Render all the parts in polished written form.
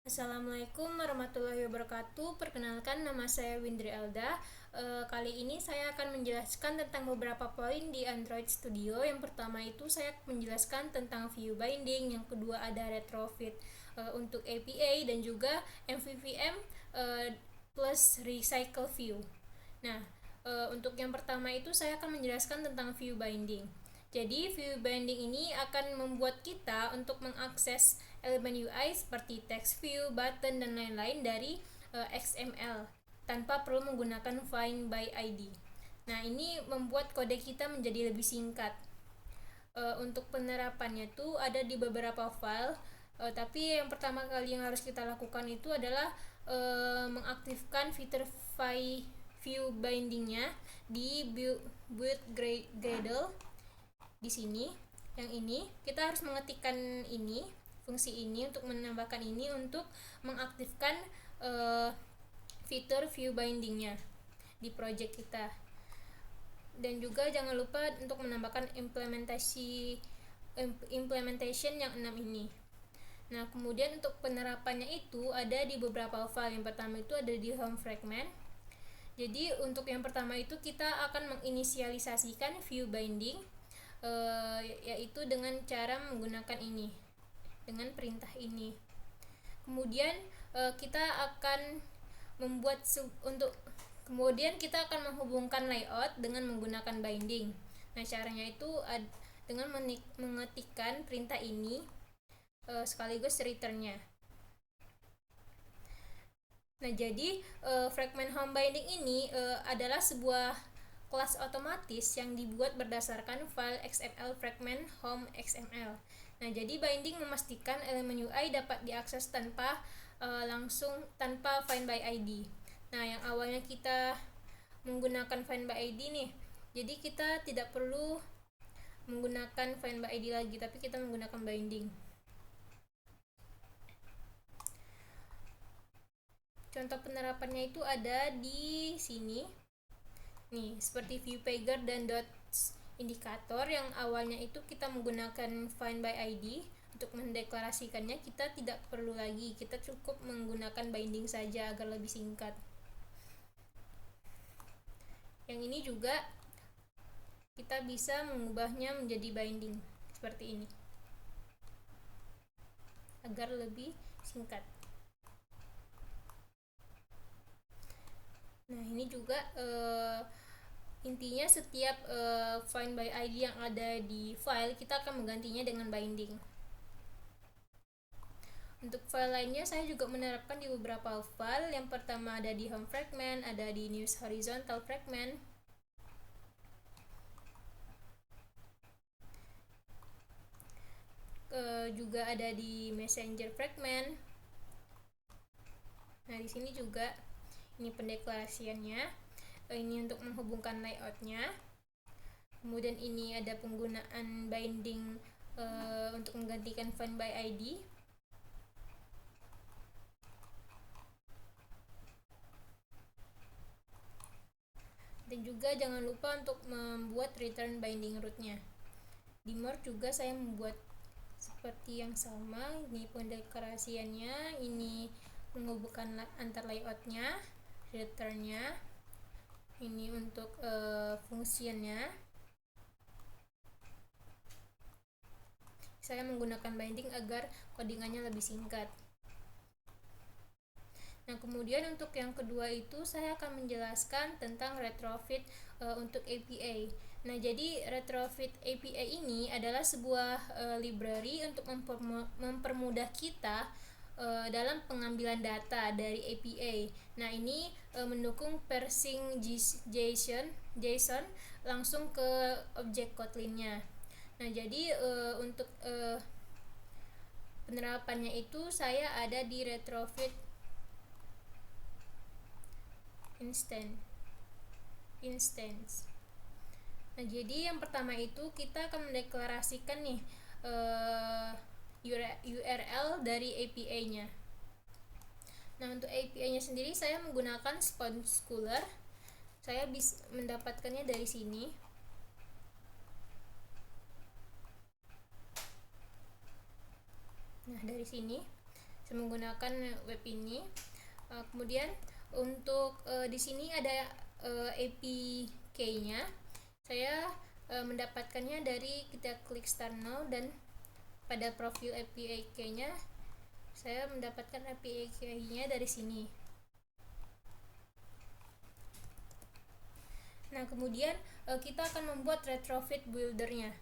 Assalamualaikum warahmatullahi wabarakatuh. Perkenalkan, nama saya Windri Alda. Kali ini saya akan menjelaskan tentang beberapa poin di Android Studio. Yang pertama itu saya menjelaskan tentang view binding, yang kedua ada retrofit untuk APA dan juga MVVM plus recycle view. Nah, untuk yang pertama itu saya akan menjelaskan tentang view binding. Jadi view binding ini akan membuat kita untuk mengakses elemen UI seperti text view, button, dan lain-lain dari XML tanpa perlu menggunakan find by ID. Nah, ini membuat kode kita menjadi lebih singkat. Untuk penerapannya itu ada di beberapa file, tapi yang pertama kali yang harus kita lakukan itu adalah mengaktifkan fitur view bindingnya di build Gradle. Di sini yang ini kita harus mengetikkan ini fungsi ini untuk menambahkan ini untuk mengaktifkan fitur view bindingnya di project kita. Dan juga jangan lupa untuk menambahkan implementation yang 6 ini. Nah, kemudian untuk penerapannya itu ada di beberapa file. Yang pertama itu ada di home fragment. Jadi untuk yang pertama itu kita akan menginisialisasikan view binding, yaitu dengan cara menggunakan ini, dengan perintah ini. Kemudian kita akan kemudian kita akan menghubungkan layout dengan menggunakan binding. Nah, caranya itu dengan mengetikkan perintah ini sekaligus returnnya. Nah, jadi fragment home binding ini adalah sebuah kelas otomatis yang dibuat berdasarkan file XML fragment home XML. Nah, jadi binding memastikan elemen UI dapat diakses tanpa find by ID. Nah, yang awalnya kita menggunakan find by ID nih, jadi kita tidak perlu menggunakan find by ID lagi, tapi kita menggunakan binding. Contoh penerapannya itu ada di sini. Nih, seperti view pager dan dots indikator yang awalnya itu kita menggunakan find by ID. Untuk mendeklarasikannya kita tidak perlu lagi, kita cukup menggunakan binding saja agar lebih singkat. Yang ini juga kita bisa mengubahnya menjadi binding seperti ini agar lebih singkat. Nah, ini juga intinya setiap find by ID yang ada di file kita akan menggantinya dengan binding. Untuk file lainnya saya juga menerapkan di beberapa file. Yang pertama ada di home fragment, ada di news horizontal fragment. Juga ada di messenger fragment. Nah, di sini juga ini pendeklarasiannya. Ini untuk menghubungkan layoutnya. Kemudian ini ada penggunaan binding untuk menggantikan find by ID. Dan juga jangan lupa untuk membuat return binding root-nya. Di more juga saya membuat seperti yang sama. Ini pendeklarasiannya, ini menghubungkan antar layoutnya, returnnya, ini untuk fungsinya. Saya menggunakan binding agar codingannya lebih singkat. Nah, kemudian untuk yang kedua itu saya akan menjelaskan tentang retrofit untuk APA. Nah, jadi retrofit APA ini adalah sebuah library untuk mempermudah kita dalam pengambilan data dari APA. Nah, ini mendukung parsing JSON langsung ke objek Kotlin-nya. Nah, jadi untuk penerapannya itu saya ada di retrofit instance. Nah, jadi yang pertama itu kita akan mendeklarasikan nih URL dari APA-nya. Nah, untuk APA-nya sendiri saya menggunakan SpongeCooler. Saya bisa mendapatkannya dari sini. Nah, dari sini saya menggunakan web ini. Kemudian untuk di sini ada APK-nya. Saya mendapatkannya dari kita klik Start Now, dan pada profil APK-nya saya mendapatkan APK-nya dari sini. Nah, kemudian kita akan membuat retrofit builder-nya.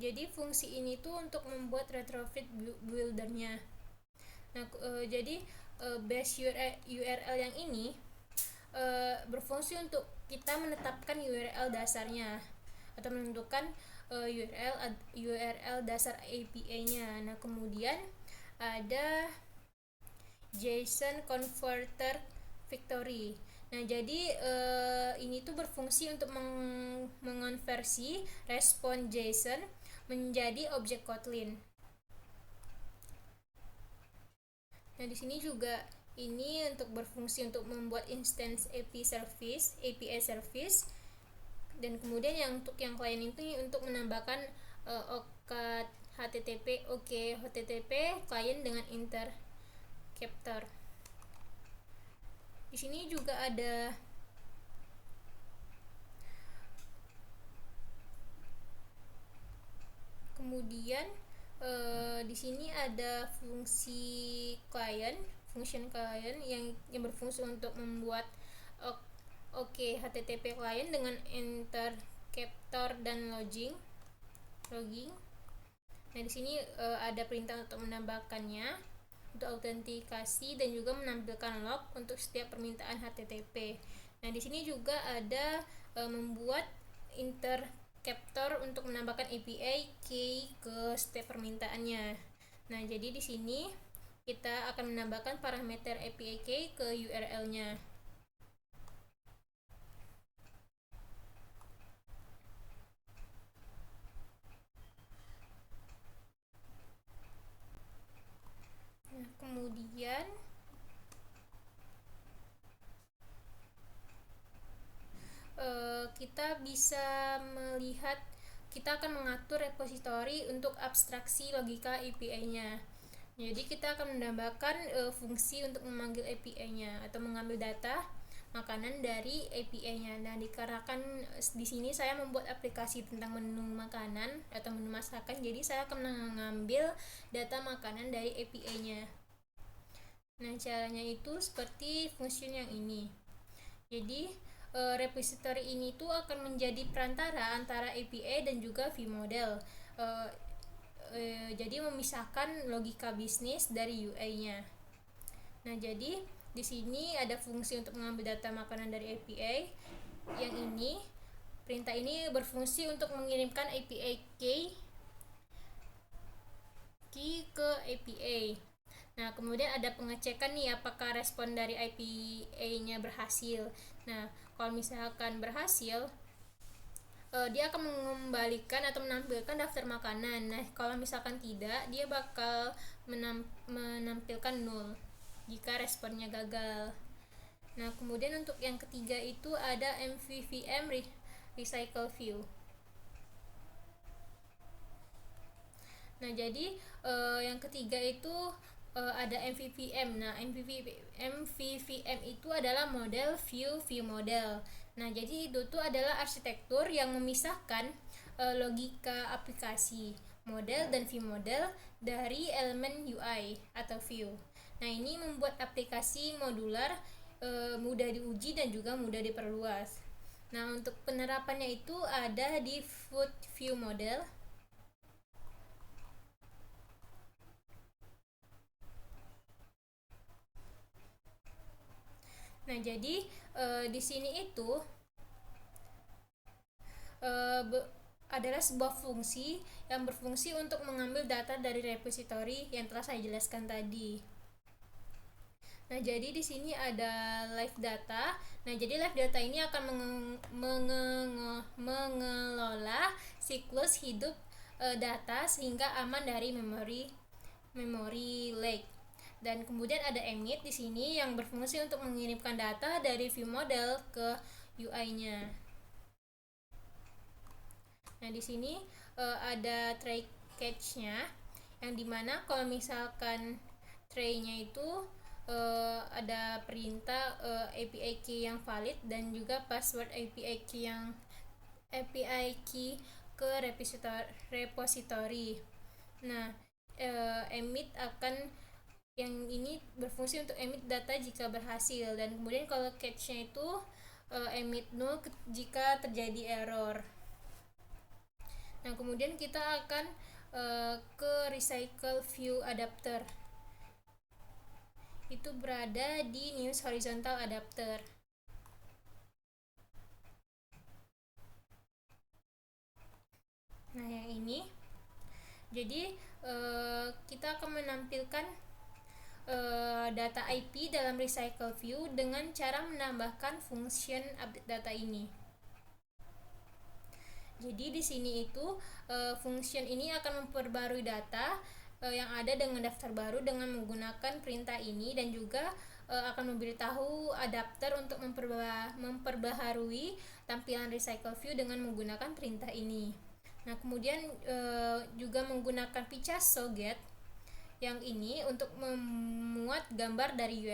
Jadi fungsi ini tuh untuk membuat retrofit builder-nya. Nah, jadi base URL yang ini berfungsi untuk kita menetapkan URL dasarnya atau menentukan URL dasar API-nya. Nah, kemudian ada JSON Converter Factory. Nah, jadi ini tuh berfungsi untuk mengonversi respon JSON menjadi objek Kotlin. Nah, di sini juga ini untuk berfungsi untuk membuat instance API service, dan kemudian untuk yang klien itu untuk menambahkan OCAD HTTP klien dengan interceptor. Di sini juga ada kemudian di sini ada fungsi function client yang berfungsi untuk membuat HTTP client dengan interceptor dan logging. Nah, di sini ada perintah untuk menambahkannya, untuk autentikasi, dan juga menampilkan log untuk setiap permintaan HTTP. Nah, di sini juga ada membuat interceptor untuk menambahkan API key ke setiap permintaannya. Nah, jadi di sini kita akan menambahkan parameter API key ke URL-nya. Nah, kemudian kita bisa melihat, kita akan mengatur repository untuk abstraksi logika API-nya. Jadi kita akan menambahkan fungsi untuk memanggil API-nya atau mengambil data makanan dari API-nya. Nah, dikarenakan di sini saya membuat aplikasi tentang menu makanan atau menu masakan, jadi saya akan mengambil data makanan dari API-nya. Nah, caranya itu seperti function yang ini. Jadi repository ini tuh akan menjadi perantara antara API dan juga vModel. Jadi memisahkan logika bisnis dari UI-nya. Nah, jadi di sini ada fungsi untuk mengambil data makanan dari API. Yang ini, perintah ini berfungsi untuk mengirimkan API key ke API. Nah, kemudian ada pengecekan nih apakah respon dari API-nya berhasil. Nah, kalau misalkan berhasil, dia akan mengembalikan atau menampilkan daftar makanan. Nah, kalau misalkan tidak, dia bakal menampilkan null jika responnya gagal. Nah, kemudian untuk yang ketiga itu ada MVVM Recycle View. Nah, jadi yang ketiga itu ada MVVM. Nah, MVVM itu adalah model view model. Nah, jadi itu tuh adalah arsitektur yang memisahkan logika aplikasi model dan view model dari elemen UI atau view. Nah, ini membuat aplikasi modular, mudah diuji dan juga mudah diperluas. Nah, untuk penerapannya itu ada di food view model. Nah, jadi di sini itu adalah sebuah fungsi yang berfungsi untuk mengambil data dari repository yang telah saya jelaskan tadi. Nah, jadi di sini ada live data. Nah, jadi live data ini akan mengelola siklus hidup data sehingga aman dari memory leak. Dan kemudian ada emit di sini yang berfungsi untuk mengirimkan data dari view model ke UI-nya. Nah, di sini ada try catch-nya, yang dimana kalau misalkan tray-nya itu ada perintah API key yang valid dan juga password API key ke repository. Nah, emit akan yang ini berfungsi untuk emit data jika berhasil, dan kemudian kalau catch-nya itu emit null jika terjadi error. Nah, kemudian kita akan ke recycle view adapter. Itu berada di news horizontal adapter. Nah, yang ini. Jadi kita akan menampilkan data IP dalam recycle view dengan cara menambahkan function update data ini. Jadi di sini itu function ini akan memperbarui data yang ada dengan daftar baru dengan menggunakan perintah ini, dan juga akan memberitahu adapter untuk memperbaharui tampilan recycle view dengan menggunakan perintah ini. Nah, kemudian juga menggunakan Picasso get yang ini untuk memuat gambar dari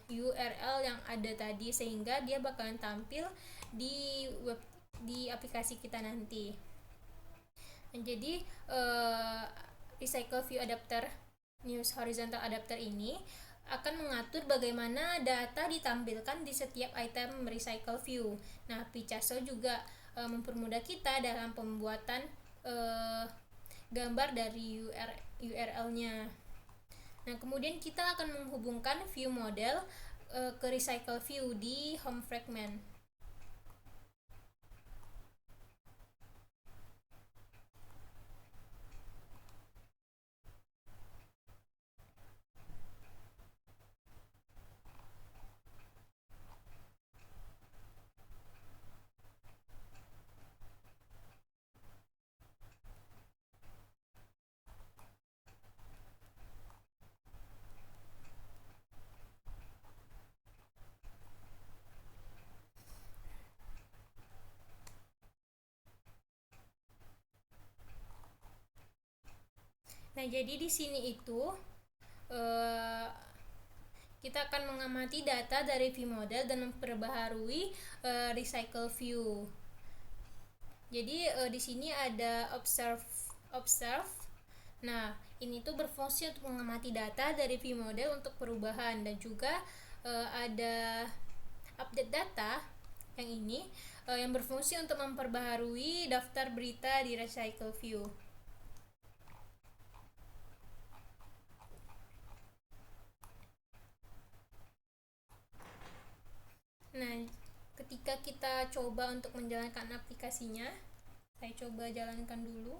URL yang ada tadi, sehingga dia bakalan tampil di aplikasi kita nanti. Nah, jadi recycle view adapter news horizontal adapter ini akan mengatur bagaimana data ditampilkan di setiap item recycle view. Nah, Picasso juga mempermudah kita dalam pembuatan gambar dari URL-nya. Nah, kemudian kita akan menghubungkan view model ke recycle view di home fragment. Nah, jadi di sini itu kita akan mengamati data dari view model dan memperbaharui recycle view. Jadi di sini ada observe. Nah, ini tuh berfungsi untuk mengamati data dari view model untuk perubahan, dan juga ada update data yang ini yang berfungsi untuk memperbaharui daftar berita di recycle view. Nah, ketika kita coba untuk menjalankan aplikasinya, saya coba jalankan dulu.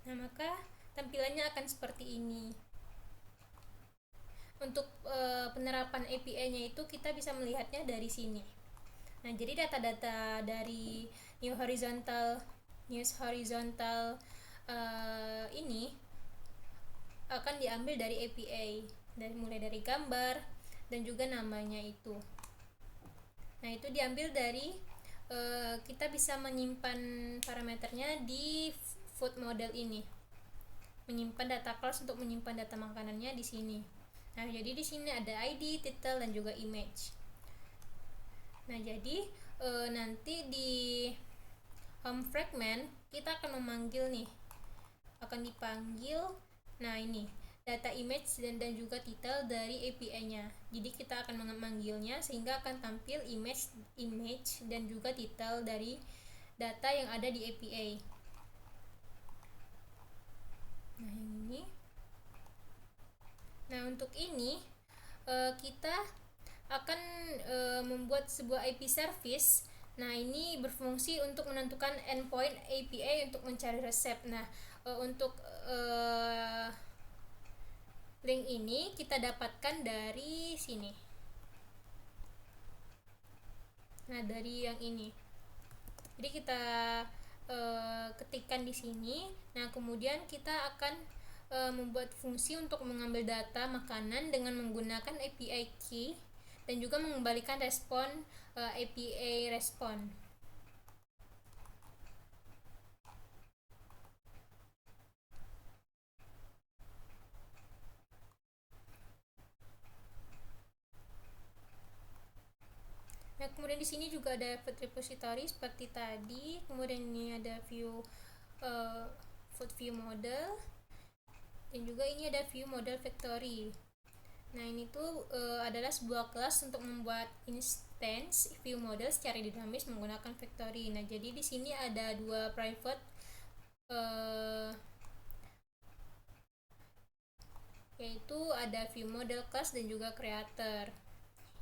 Nah, maka tampilannya akan seperti ini. Untuk penerapan API-nya itu kita bisa melihatnya dari sini. Nah, jadi data-data dari news horizontal ini akan diambil dari API, mulai dari gambar dan juga namanya itu. Nah, itu diambil dari kita bisa menyimpan parameternya di food model ini, menyimpan data class untuk menyimpan data makanannya di sini. Nah, jadi di sini ada ID, title, dan juga image. Nah, jadi nanti di home fragment kita akan memanggil nih, akan dipanggil. Nah, ini data image dan juga title dari API-nya. Jadi kita akan memanggilnya sehingga akan tampil image dan juga title dari data yang ada di API. Nah, yang ini. Nah, untuk ini kita akan membuat sebuah IP service. Nah, ini berfungsi untuk menentukan endpoint API untuk mencari resep. Nah, untuk link ini kita dapatkan dari sini. Nah, dari yang ini. Jadi kita ketikkan di sini. Nah, kemudian kita akan membuat fungsi untuk mengambil data makanan dengan menggunakan API key dan juga mengembalikan respon API respon. Nah, kemudian di sini juga ada food repository seperti tadi. Kemudian ini ada view food view model, dan juga ini ada view model factory. Nah, ini tuh adalah sebuah kelas untuk membuat instance view model secara dinamis menggunakan factory. Nah, jadi di sini ada dua private yaitu ada view model class dan juga creator.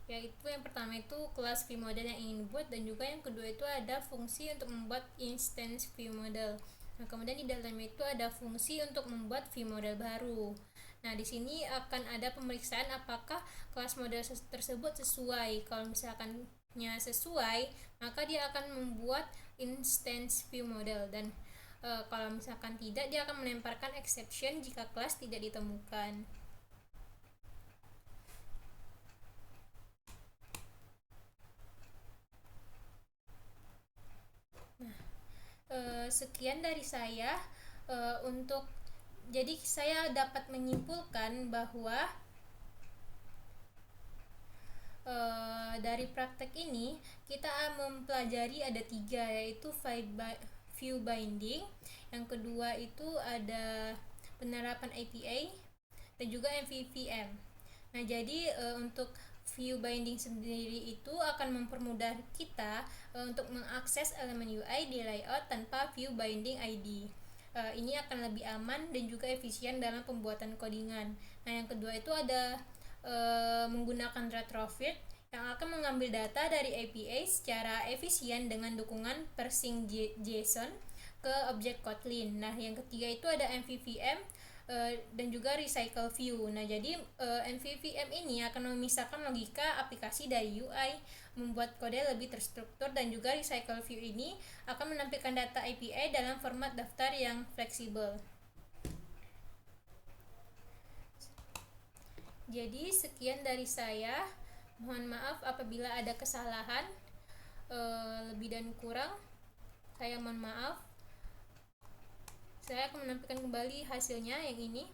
Yaitu yang pertama itu kelas view model yang ingin dibuat, dan juga yang kedua itu ada fungsi untuk membuat instance view model. Nah, kemudian di dalamnya itu ada fungsi untuk membuat view model baru. Nah, di sini akan ada pemeriksaan apakah kelas model tersebut sesuai. Kalau misalkannya sesuai, maka dia akan membuat instance view model, dan kalau misalkan tidak, dia akan melemparkan exception jika kelas tidak ditemukan. Sekian dari saya. Untuk jadi saya dapat menyimpulkan bahwa dari praktek ini kita mempelajari ada 3, yaitu view binding, yang kedua itu ada penerapan API, dan juga MVVM. Nah, jadi untuk view binding sendiri itu akan mempermudah kita untuk mengakses elemen UI di layout tanpa view binding ID. Ini akan lebih aman dan juga efisien dalam pembuatan codingan. Nah, yang kedua itu ada menggunakan retrofit yang akan mengambil data dari API secara efisien dengan dukungan parsing JSON ke objek Kotlin. Nah, yang ketiga itu ada MVVM dan juga recycle view. Nah, jadi MVVM ini akan memisahkan logika aplikasi dari UI, membuat kode lebih terstruktur, dan juga recycle view ini akan menampilkan data API dalam format daftar yang fleksibel. Jadi sekian dari saya. Mohon maaf apabila ada kesalahan, lebih dan kurang saya mohon maaf. Saya akan menampilkan kembali hasilnya yang ini.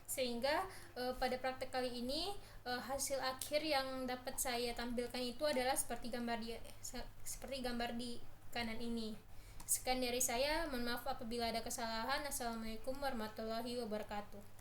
Sehingga pada praktek kali ini hasil akhir yang dapat saya tampilkan itu adalah seperti gambar di kanan ini. Sekian dari saya, mohon maaf apabila ada kesalahan. Assalamualaikum warahmatullahi wabarakatuh.